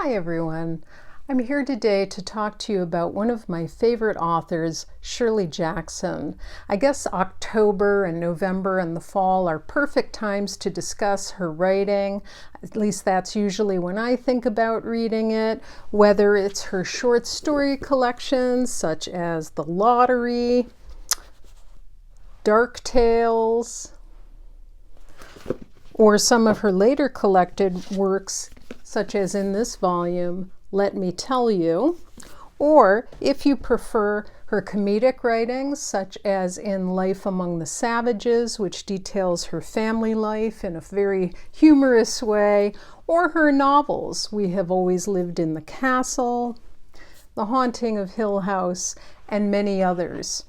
Hi everyone. I'm here today to talk to you about one of my favorite authors, Shirley Jackson. I guess October and November and the fall are perfect times to discuss her writing. At least that's usually when I think about reading it, whether it's her short story collections such as The Lottery, Dark Tales, or some of her later collected works such as in this volume, Let Me Tell You, or if you prefer her comedic writings such as in Life Among the Savages, which details her family life in a very humorous way, or her novels, We Have Always Lived in the Castle, The Haunting of Hill House, and many others.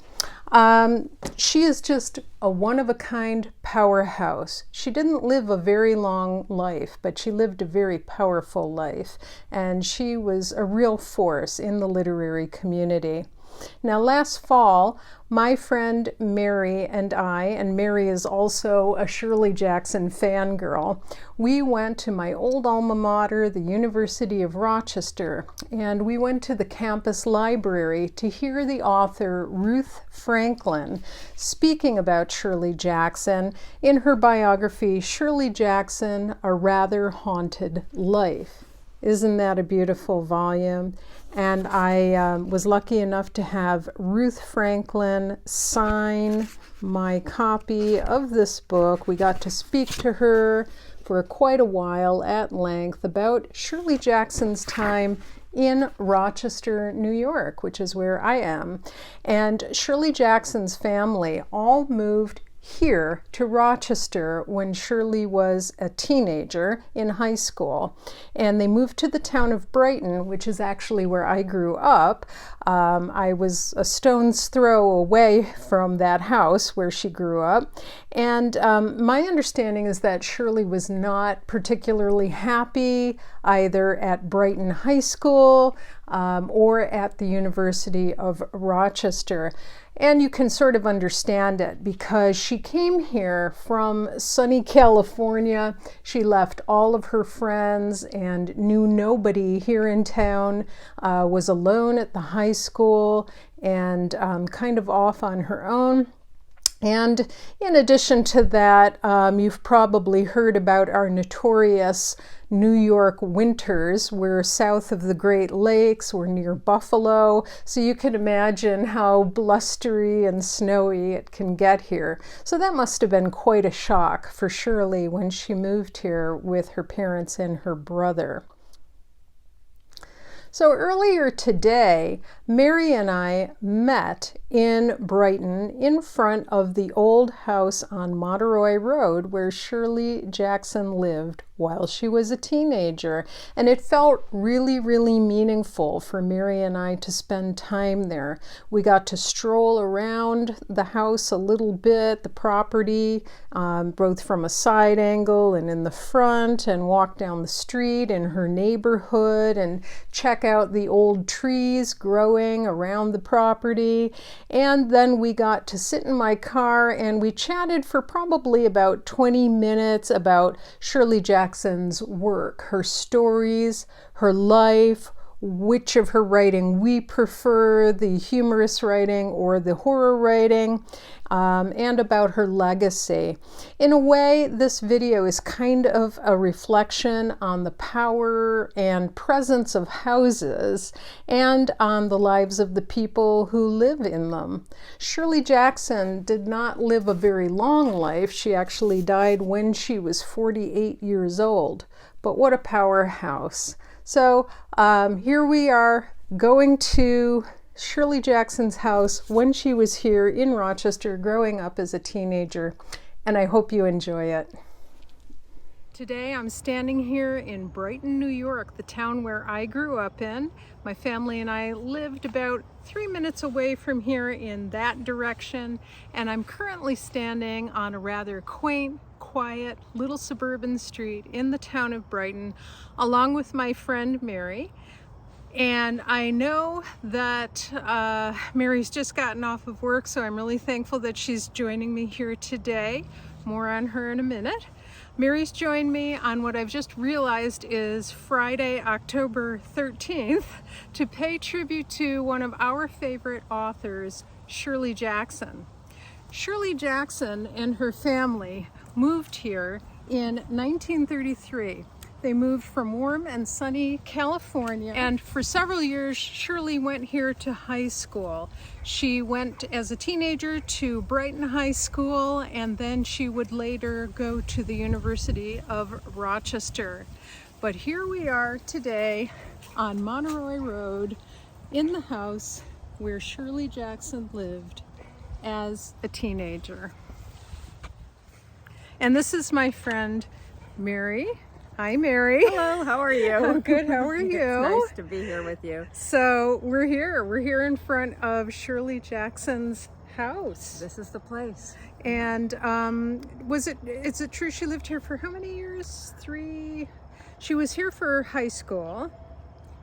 She is just a one-of-a-kind powerhouse. She didn't live a very long life, but she lived a very powerful life, and she was a real force in the literary community. Now, last fall, my friend Mary and I, and Mary is also a Shirley Jackson fangirl, we went to my old alma mater, the University of Rochester, and we went to the campus library to hear the author Ruth Franklin speaking about Shirley Jackson in her biography, Shirley Jackson, A Rather Haunted Life. Isn't that a beautiful volume? And I was lucky enough to have Ruth Franklin sign my copy of this book. We got to speak to her for quite a while at length about Shirley Jackson's time in Rochester, New York, which is where I am. And Shirley Jackson's family all moved here to Rochester when Shirley was a teenager in high school, and they moved to the town of Brighton, which is actually where I grew up. I was a stone's throw away from that house where she grew up, and my understanding is that Shirley was not particularly happy either at Brighton High School or at the University of Rochester. And you can sort of understand it because she came here from sunny California. She left all of her friends and knew nobody here in town, was alone at the high school and kind of off on her own. And in addition to that, you've probably heard about our notorious New York winters. We're south of the Great Lakes, we're near Buffalo, so you can imagine how blustery and snowy it can get here. So that must have been quite a shock for Shirley when she moved here with her parents and her brother. So earlier today, Mary and I met in Brighton in front of the old house on Monteroy Road where Shirley Jackson lived while she was a teenager. And it felt really, really meaningful for Mary and I to spend time there. We got to stroll around the house a little bit, the property, both from a side angle and in the front, and walk down the street in her neighborhood and check out the old trees growing around the property. And then we got to sit in my car and we chatted for probably about 20 minutes about Shirley Jackson's work, her stories, her life, which of her writing we prefer, the humorous writing or the horror writing, and about her legacy. In a way, this video is kind of a reflection on the power and presence of houses and on the lives of the people who live in them. Shirley Jackson did not live a very long life. She actually died when she was 48 years old. But what a powerhouse. So here we are going to Shirley Jackson's house when she was here in Rochester growing up as a teenager, and I hope you enjoy it. Today I'm standing here in Brighton, New York, the town where I grew up in. My family and I lived about 3 minutes away from here in that direction, and I'm currently standing on a rather quaint, quiet little suburban street in the town of Brighton along with my friend Mary. And I know that Mary's just gotten off of work, so I'm really thankful that she's joining me here today. More on her in a minute. Mary's joined me on what I've just realized is Friday, October 13th, to pay tribute to one of our favorite authors, Shirley Jackson. Shirley Jackson and her family moved here in 1933. They moved from warm and sunny California, and for several years Shirley went here to high school. She went as a teenager to Brighton High School, and then she would later go to the University of Rochester. But here we are today on Monteroy Road in the house where Shirley Jackson lived as a teenager. And this is my friend Mary. Hi, Mary. Hello, how are you? I'm good, how are you? It's nice to be here with you. So we're here in front of Shirley Jackson's house. This is the place. And is it true she lived here for how many years? 3? She was here for high school.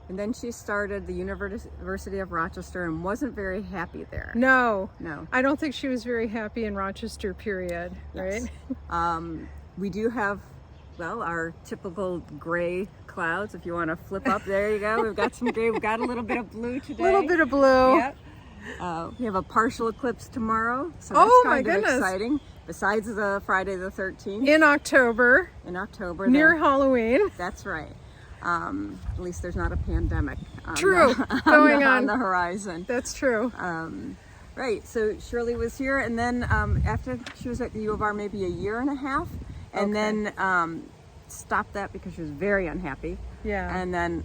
And then she started the University of Rochester and wasn't very happy there. No. I don't think she was very happy in Rochester, period, yes. Right? We do have, well, our typical gray clouds. If you want to flip up, there you go. We've got some gray. We've got a little bit of blue today. A little bit of blue. Yep. We have a partial eclipse tomorrow, so that's kind of exciting. Besides the Friday the 13th. In October. Near Halloween. That's right. At least there's not a pandemic going on the horizon. That's true. Right, so Shirley was here, and then after she was at the U of R maybe a year and a half, and then stopped that because she was very unhappy. Yeah. And then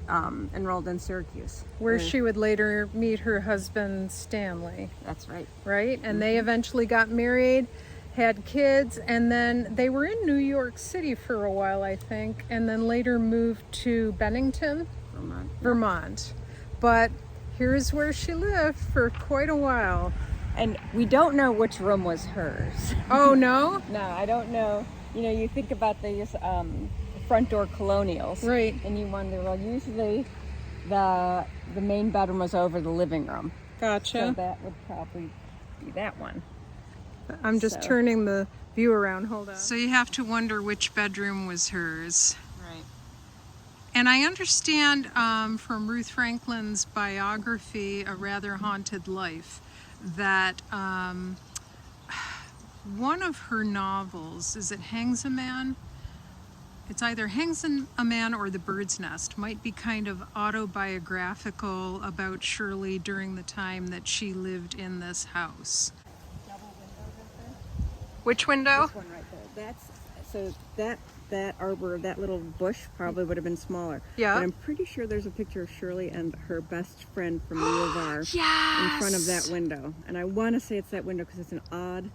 enrolled in Syracuse, where she would later meet her husband Stanley. That's right. Right, and they eventually got married, had kids, and then they were in New York City for a while, I think, and then later moved to Bennington, Vermont. But here's where she lived for quite a while. And we don't know which room was hers. Oh, no? No, I don't know. You know, you think about these front door colonials, right? And you wonder, well, usually the main bedroom was over the living room. Gotcha. So that would probably be that one. I'm just turning the view around. Hold on. So you have to wonder which bedroom was hers. Right. And I understand from Ruth Franklin's biography, A Rather Haunted Life, that one of her novels, is it Hangs a Man? It's either Hangs a Man or The Bird's Nest, might be kind of autobiographical about Shirley during the time that she lived in this house. Which window? This one right there. That arbor, that little bush probably would have been smaller. Yeah. But I'm pretty sure there's a picture of Shirley and her best friend from the U of R yes! in front of that window. And I want to say it's that window because it's an odd...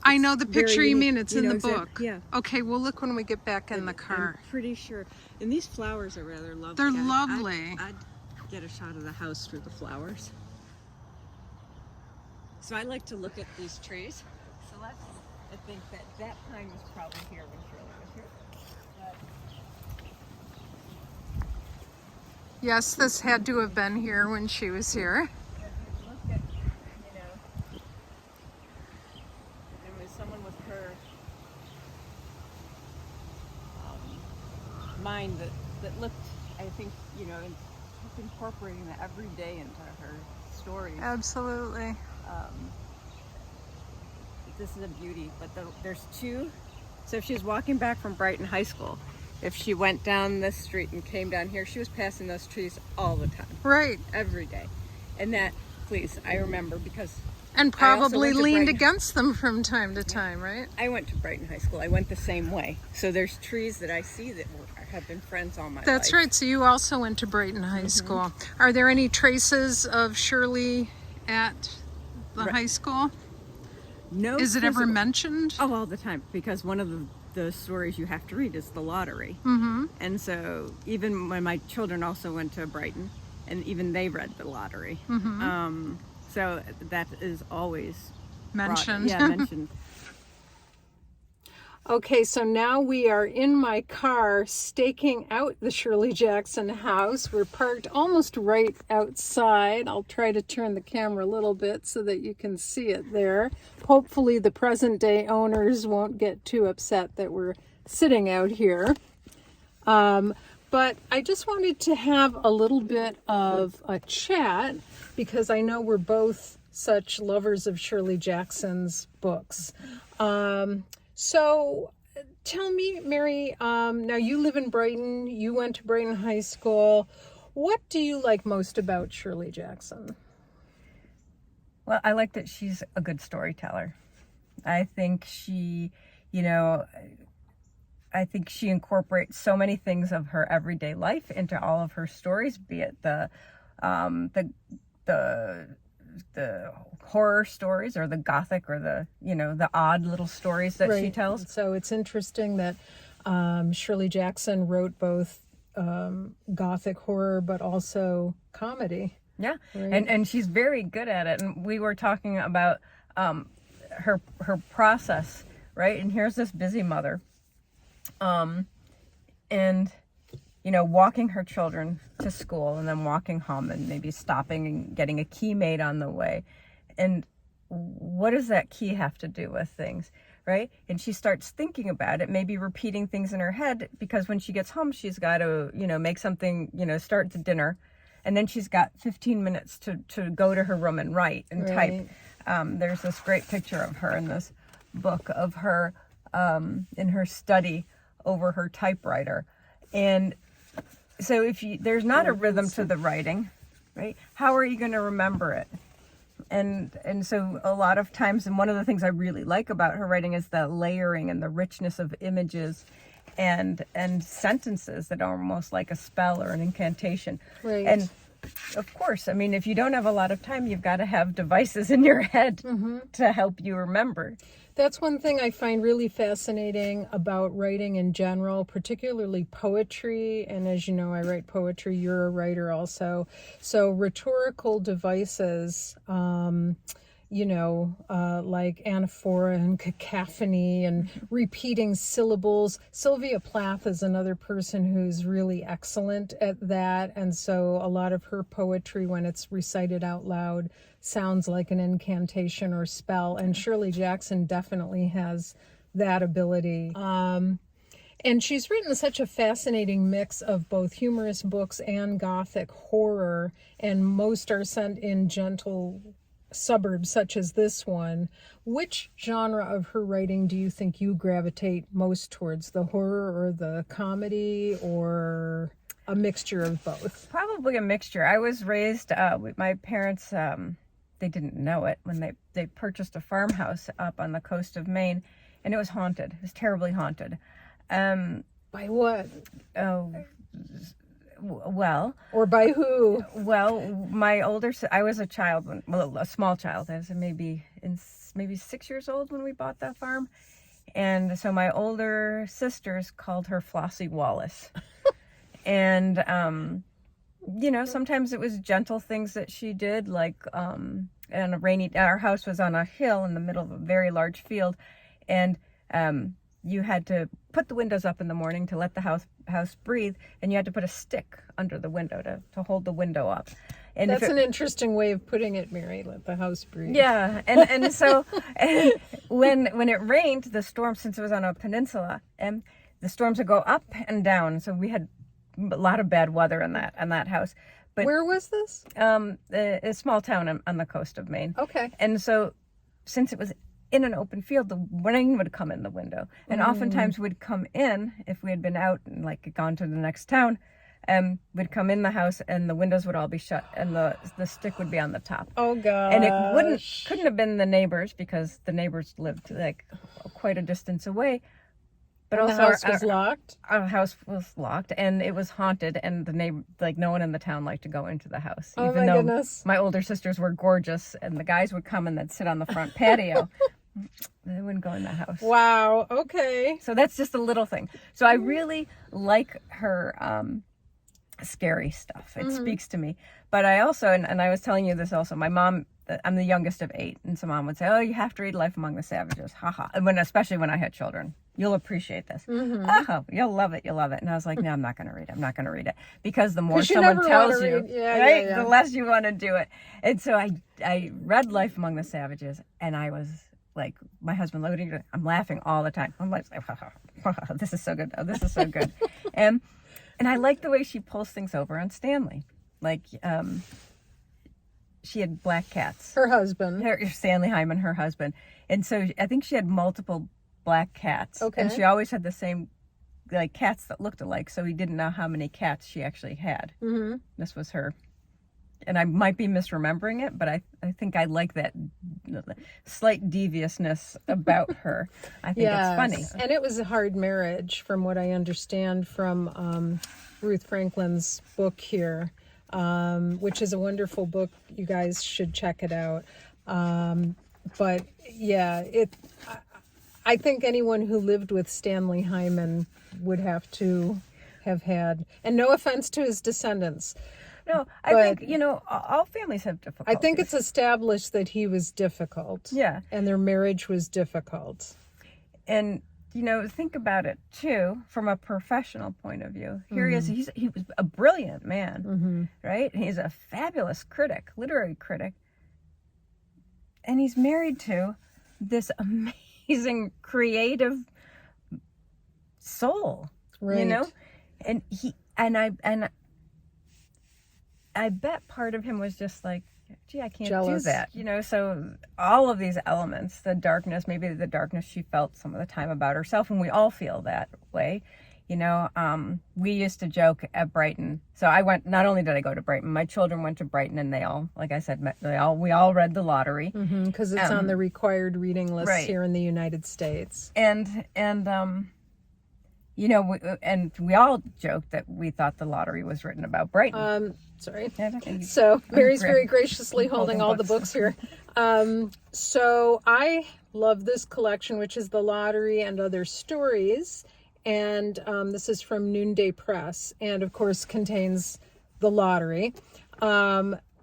I know the picture you mean. It's in the book. Yeah. Okay, we'll look when we get back in the car. I'm pretty sure. And these flowers are rather lovely. They're lovely. I'd get a shot of the house through the flowers. So I like to look at these trees. So I think that pine was probably here when Shirley was here. But yes, this had to have been here when she was here. Look at, there was someone with her mind that looked, I think, incorporating that every day into her stories. Absolutely. This is a beauty, but there's two. So if she was walking back from Brighton High School, if she went down this street and came down here, she was passing those trees all the time. Right. Every day. And that, please, I remember because... And probably leaned against them from time to time, right? I went to Brighton High School. I went the same way. So there's trees that I see that have been friends all my life. That's right. So you also went to Brighton High School. Are there any traces of Shirley at the high school? No. Is it ever mentioned? Oh, all the time. Because one of the stories you have to read is the lottery. Mm-hmm. And so even when my children also went to Brighton, and even they read the lottery. Mm-hmm. So that is always mentioned. Mentioned. Okay, so now we are in my car staking out the Shirley Jackson house. We're parked almost right outside. I'll try to turn the camera a little bit so that you can see it there. Hopefully the present day owners won't get too upset that we're sitting out here. But I just wanted to have a little bit of a chat because I know we're both such lovers of Shirley Jackson's books. So tell me, Mary, now you live in Brighton, you went to Brighton High School. What do you like most about Shirley Jackson? Well, I like that she's a good storyteller. I think she incorporates so many things of her everyday life into all of her stories, be it the horror stories or the gothic or the odd little stories that she tells. So it's interesting that Shirley Jackson wrote both gothic horror but also comedy. Yeah, right? and she's very good at it. And we were talking about her process, right? And here's this busy mother, and walking her children to school and then walking home and maybe stopping and getting a key made on the way. And what does that key have to do with things, right? And she starts thinking about it, maybe repeating things in her head, because when she gets home, she's got to, make something, start the dinner. And then she's got 15 minutes to go to her room and write and type. There's this great picture of her in this book of her in her study over her typewriter. And so there's not a rhythm to the writing, right? How are you going to remember it? And so a lot of times, and one of the things I really like about her writing is the layering and the richness of images and sentences that are almost like a spell or an incantation. Right. And of course, I mean, if you don't have a lot of time, you've got to have devices in your head to help you remember. That's one thing I find really fascinating about writing in general, particularly poetry. And as you know, I write poetry. You're a writer also. So rhetorical devices, like anaphora and cacophony and repeating syllables. Sylvia Plath is another person who's really excellent at that. And so a lot of her poetry, when it's recited out loud, sounds like an incantation or spell. And Shirley Jackson definitely has that ability. And she's written such a fascinating mix of both humorous books and gothic horror, and most are set in gentle suburbs such as this one. Which genre of her writing do you think you gravitate most towards, the horror or the comedy, or a mixture of both? Probably a mixture. I was raised with my parents, they didn't know it when they purchased a farmhouse up on the coast of Maine, and it was haunted. It was terribly haunted. By what? Oh, well. Or by who? Well, I was a child, a small child. I was maybe 6 years old when we bought that farm. And so my older sisters called her Flossie Wallace. And, sometimes it was gentle things that she did, like our house was on a hill in the middle of a very large field. And you had to put the windows up in the morning to let the house breathe, and you had to put a stick under the window to hold the window up. And that's an interesting way of putting it, Mary. Let the house breathe. Yeah, and so when it rained, the storm, since it was on a peninsula, and the storms would go up and down. So we had a lot of bad weather in that house. But where was this? A small town on the coast of Maine. Okay. And so, since it was in an open field, the rain would come in the window, and oftentimes would come in if we had been out and gone to the next town. Would come in the house, and the windows would all be shut, and the stick would be on the top. Oh God! And it couldn't have been the neighbors, because the neighbors lived quite a distance away. But and also the house was locked. Our house was locked, and it was haunted, and the neighbor, no one in the town liked to go into the house. Oh, even my though goodness. My older sisters were gorgeous, and the guys would come and they'd sit on the front patio. They wouldn't go in the house. Wow. Okay. So that's just a little thing. So I really like her scary stuff. It speaks to me. But I also, and I was telling you this also, my mom, I'm the youngest of 8, and so Mom would say, "Oh, you have to read Life Among the Savages." Haha. And especially when I had children. You'll appreciate this. Oh, you'll love it. You'll love it. And I was like, no, I'm not going to read it. I'm not going to read it. Because the more someone tells you, right, the less you want to do it. And so I read Life Among the Savages, and I was like, my husband loading it. I'm laughing all the time. I'm like, this is so good. Oh, this is so good. And I like the way she pulls things over on Stanley. Like, she had black cats. Her husband. Stanley Hyman, her husband. And so I think she had multiple black cats. Okay. And she always had the same, like, cats that looked alike. So he didn't know how many cats she actually had. Mm-hmm. This was her. And I might be misremembering it, but I think I like that slight deviousness about her. I think it's funny. And it was a hard marriage, from what I understand from Ruth Franklin's book here, which is a wonderful book. You guys should check it out. But yeah, I think anyone who lived with Stanley Hyman would have to have had, and no offense to his descendants. No, I think, all families have difficulties. I think it's established that he was difficult. Yeah. And their marriage was difficult. And, think about it, too, from a professional point of view. Here he is. He was a brilliant man, right? He's a fabulous critic, literary critic. And he's married to this amazing, creative soul, right. And I bet part of him was just like, gee, I can't jealous. Do that. So all of these elements, the darkness, maybe the darkness she felt some of the time about herself, and we all feel that way. We used to joke at Brighton. So not only did I go to Brighton, my children went to Brighton, and they all, like I said, we all read The Lottery. Because it's on the required reading list here in the United States. And we all joked that we thought The Lottery was written about Brighton. Sorry. So Mary's very graciously holding all the books here. So I love this collection, which is The Lottery and Other Stories. And this is from Noonday Press, and of course contains The Lottery.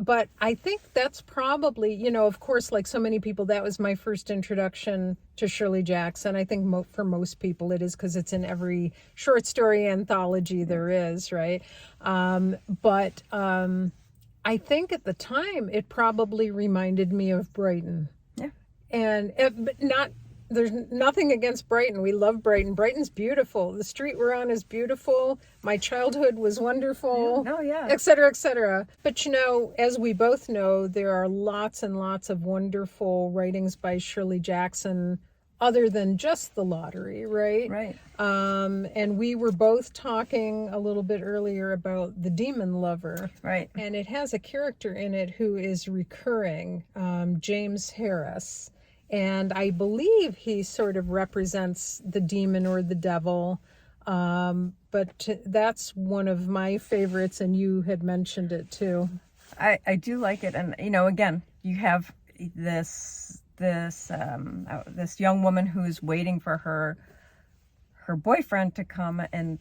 But I think that's probably, of course, like so many people, that was my first introduction to Shirley Jackson. I think for most people it is, because it's in every short story anthology there is, right? But I think at the time it probably reminded me of Brighton. Yeah. And there's nothing against Brighton. We love Brighton. Brighton's beautiful. The street we're on is beautiful. My childhood was wonderful. Oh, yeah. Et cetera, et cetera. But, as we both know, there are lots and lots of wonderful writings by Shirley Jackson other than just The Lottery, right? Right. And we were both talking a little bit earlier about The Demon Lover. Right. And it has a character in it who is recurring, James Harris. And I believe he sort of represents the demon or the devil. But that's one of my favorites, and you had mentioned it too. I do like it. And, again, you have this young woman who's waiting for her boyfriend to come, and,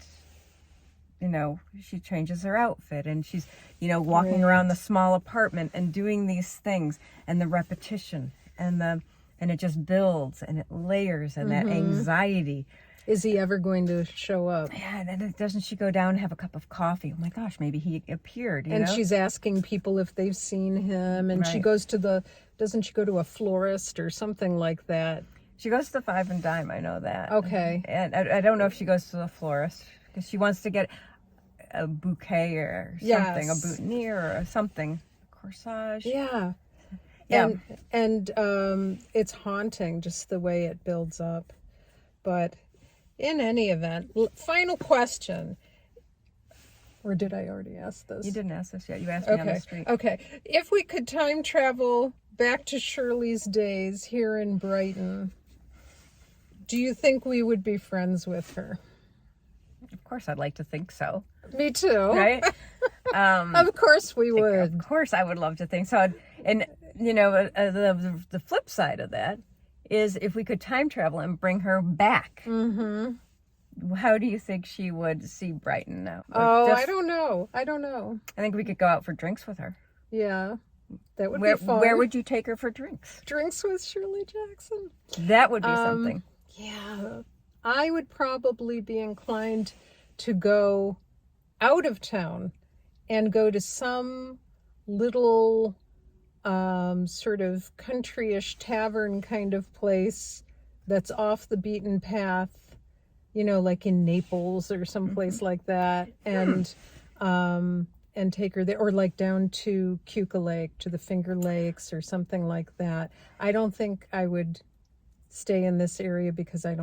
she changes her outfit, and she's, walking around the small apartment and doing these things, and the repetition and it just builds and it layers, and that anxiety. Is he ever going to show up? Yeah, and then doesn't she go down and have a cup of coffee? Oh my gosh, maybe he appeared. And she's asking people if they've seen him, and she goes to doesn't she go to a florist or something like that? She goes to Five and Dime, I know that. Okay. And I don't know if she goes to the florist, because she wants to get a bouquet or something, a boutonniere or something, a corsage. Yeah. Yeah. And it's haunting, just the way it builds up. But in any event, final question. Or did I already ask this? You didn't ask this yet. You asked me on the street. Okay. If we could time travel back to Shirley's days here in Brighton, do you think we would be friends with her? Of course, I'd like to think so. Me too. Right? Of course we would. Of course, I would love to think so. And, the flip side of that is, if we could time travel and bring her back, how do you think she would see Brighton now? I don't know. I think we could go out for drinks with her. Yeah. That would be fun. Where would you take her for drinks? Drinks with Shirley Jackson? That would be something. Yeah. I would probably be inclined to go out of town and go to some little sort of countryish tavern kind of place that's off the beaten path, like in Naples or someplace like that, and take her there, or like down to Keuka Lake, to the Finger Lakes or something like that. I don't think I would stay in this area because I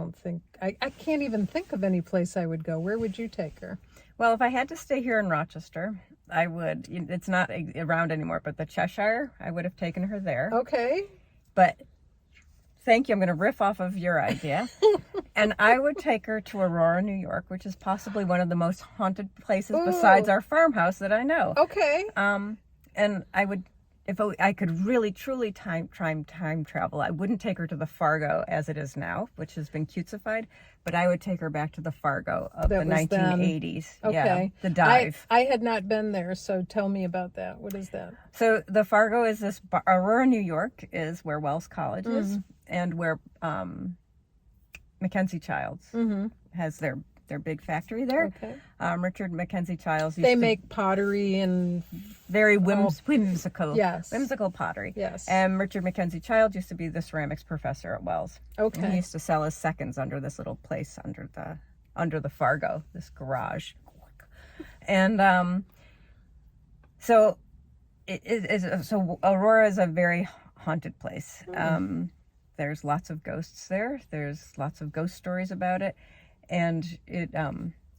can't even think of any place I would go. Where would you take her? Well, if I had to stay here in Rochester, I would. It's not around anymore, but the Cheshire, I would have taken her there. Okay. But thank you. I'm going to riff off of your idea. And I would take her to Aurora, New York, which is possibly one of the most haunted places besides our farmhouse that I know. Okay. And I would, if I could really truly time travel, I wouldn't take her to the Fargo as it is now, which has been cutesified, but I would take her back to the Fargo of the 1980s. Okay. Yeah, the dive. I had not been there, so tell me about that. What is that? So the Fargo is this, Aurora, New York is where Wells College is, and where Mackenzie Childs has their big factory there. Okay. Richard Mackenzie Childs They make pottery and very whimsical. Yes. Whimsical pottery. Yes. And Richard Mackenzie Childs used to be the ceramics professor at Wells. Okay. And he used to sell his seconds under this little place under the Fargo, this garage. And so so Aurora is a very haunted place. There's lots of ghosts there. There's lots of ghost stories about it. And it,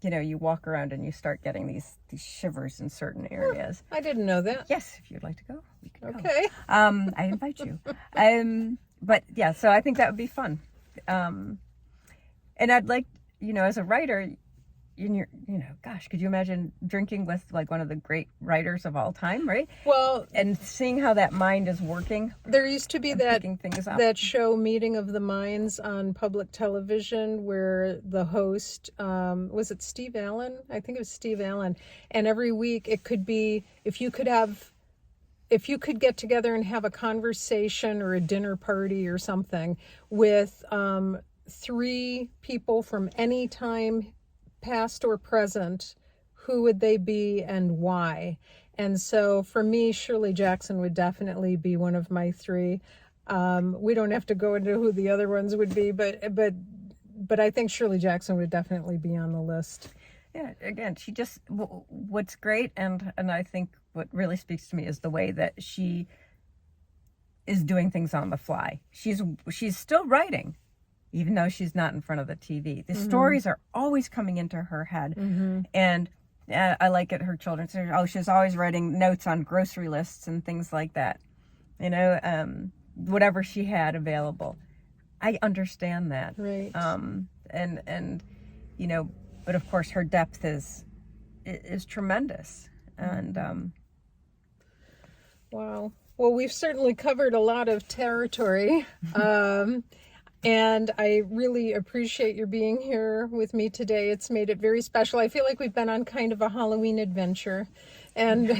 you walk around and you start getting these shivers in certain areas. I didn't know that. Yes, if you'd like to go, we can go. Okay. I invite you. But yeah, so I think that would be fun. And I'd like, as a writer, gosh, could you imagine drinking with like one of the great writers of all time, right? Well, and seeing how that mind is working. There used to be that show Meeting of the Minds on public television where the host, was it Steve Allen? I think it was Steve Allen. And every week it could be, if you could get together and have a conversation or a dinner party or something with 3 people from any time, past or present, who would they be and why? And so for me, Shirley Jackson would definitely be one of my 3. We don't have to go into who the other ones would be, but I think Shirley Jackson would definitely be on the list. Yeah, again, she just, what's great, and I think what really speaks to me is the way that she is doing things on the fly. She's still writing, even though she's not in front of the TV. The stories are always coming into her head. And I like it, her children say, she's always writing notes on grocery lists and things like that. Whatever she had available. I understand that. Right. But of course her depth is tremendous. And wow. Well, we've certainly covered a lot of territory. And I really appreciate your being here with me today. It's made it very special. I feel like we've been on kind of a Halloween adventure. And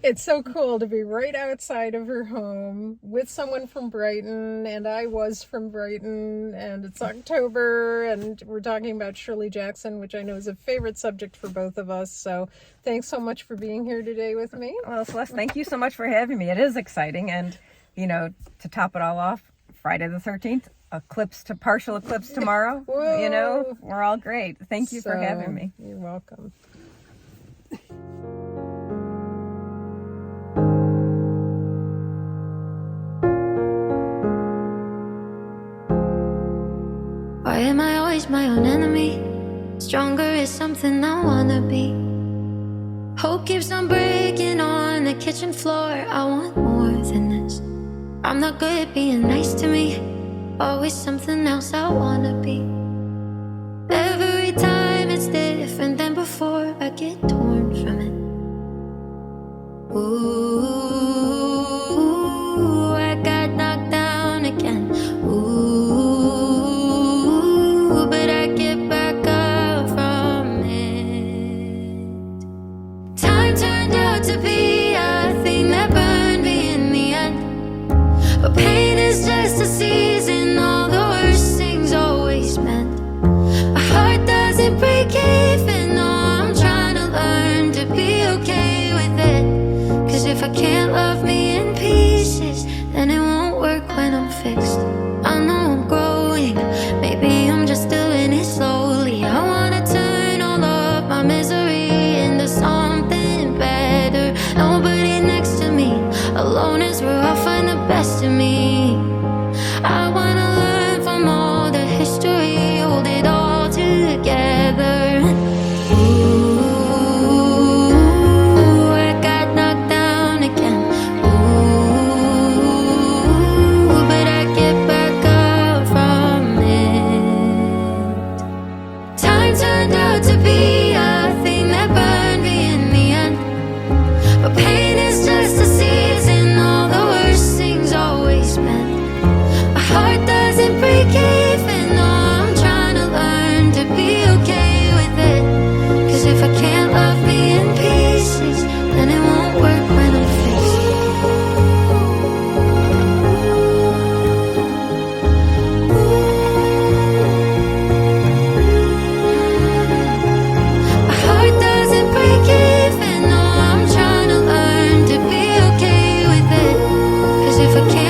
it's so cool to be right outside of her home with someone from Brighton. And I was from Brighton. And it's October. And we're talking about Shirley Jackson, which I know is a favorite subject for both of us. So thanks so much for being here today with me. Well, Celeste, thank you so much for having me. It is exciting. And, to top it all off, Friday the 13th, partial eclipse tomorrow. Whoa. We're all great. Thank you for having me. You're welcome. Why am I always my own enemy? Stronger is something I wanna be. Hope keeps on breaking on the kitchen floor. I want more than this. I'm not good at being nice to me. Always something else I wanna be. Every time it's different than before. I get torn from it. Ooh, I got knocked down again. Ooh, but I get back up from it. Time turned out to be a thing that burned me in the end. But pain is just a season, all the worst things always meant. suffocating.